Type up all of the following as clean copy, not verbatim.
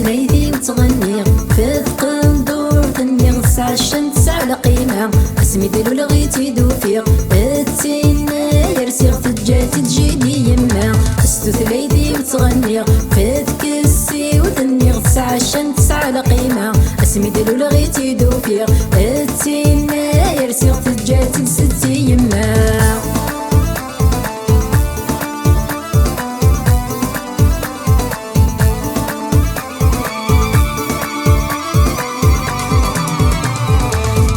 ثلاثي وتغني في ندور ثني تسعة الشمس تسعة القيمة اسمي دلو لغيتي دوفيق التينا يرسيغ تجاتي تجيني يما ستو ثلاثي وتغني في كسي وثني تسعة الشمس تسعة القيمة اسمي دلو لغيتي دوفيق التينا يرسيغ تجاتي ستي يما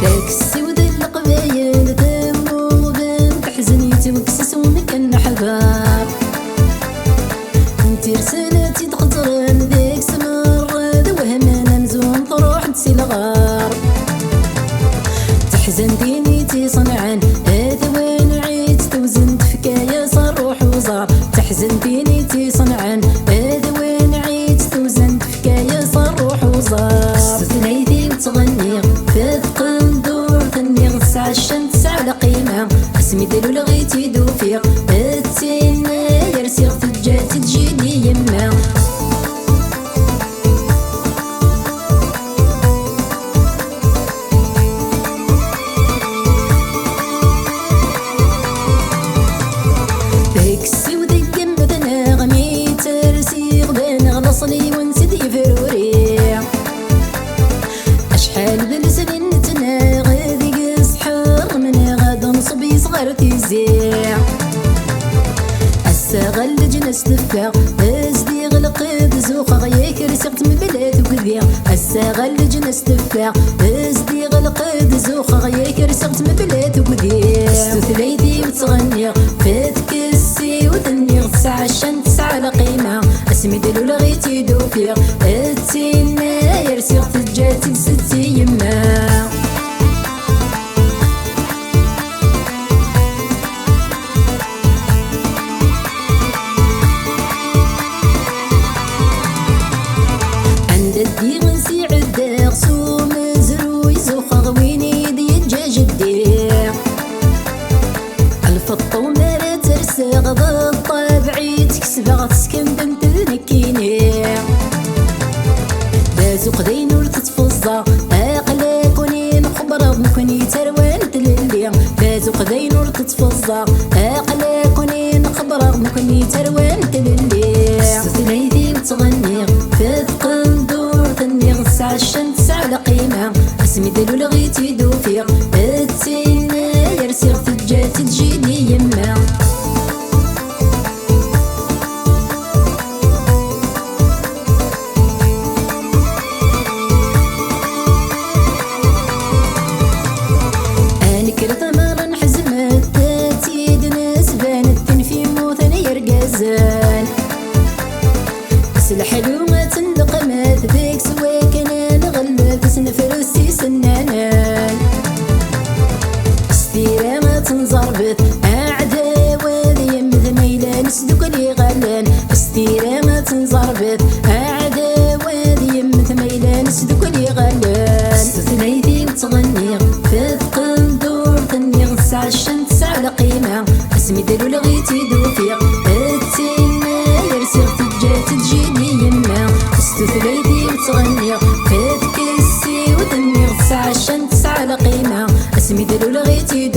تاكسي وذي القبايل ذمو بنت حزنيتي وكسس ومكان حباب انتي رسالتي تقطرن ذيك سمر ذوهمنا نزوم تروح نسي الغار تحزن دينيتي صنعان هذا وين عيت توزنت فكاية صار روح وزار تحزن دينيتي صنعان هذا وين عيت توزنت فكاية صار روح وزار ثلاثي وتغني في تسعة الشمس تسعة القيمة اسمي دلو لغيتي دوفيق التينا يرسيغ تجاتي تجيني يما تاكسي وذيك مدنا غمي ترسيغ بان غلصلي ونسد يفروري اشحال بالسنين نتناغ صغر تيزيع الساغل جنس تفاق ازدي غلقد زوق غياك رسقت من بلاد وكذيع الساغل جنس تفاق ازدي غلقد زوق غياك رسقت من بلاد وكذيع ستو ثلاثي وتغني فاتك السي وثني تسعة الشمس تسعة القيمة اسمي دلو لغيتي دوفيق التينا يرسيغ تجاتي ستي يما دي غنسي عداق سو مزروي زوخ غويني دي الجاج الديق الفطة ومالا ترساغ بالطبعي تكسبغ تسكن بنت ذنكيني بازوق دينو لتتفزا اقلا كوني نخبر نكوني تروان تللي بازوق دينو لتتفزا اقلا كوني نخبر نكوني تروان تللي ثلاثي وتغني في تسعة الشمس تسعة القيمة اسمي دلو لغيتي دوفيق التينا يرسيغ تجاتي تجيني يما انكر ثمر حزمت تاتي دناس بانت تنفي موثني يرقزان الحلومة تنقمت ذيك سواكنا نغلب سنفرسي سنانان ستيرا ما تنزربت أعدا وذي مذميلا نسدوك لي غلان ستيرا ما تنزربت أعدا وذي مذميلا نسدوك لي غلان ثلاثي وتغني في ندور ثني تسعة الشمس تسعة القيمة اسمي دلو لغيتي دوفيق التينا يرسيغ تجاتي تجيني يما ستو ثلاثي وتغني في كسي وثني تسعة الشمس تسعة القيمة اسمي دلو لغيتي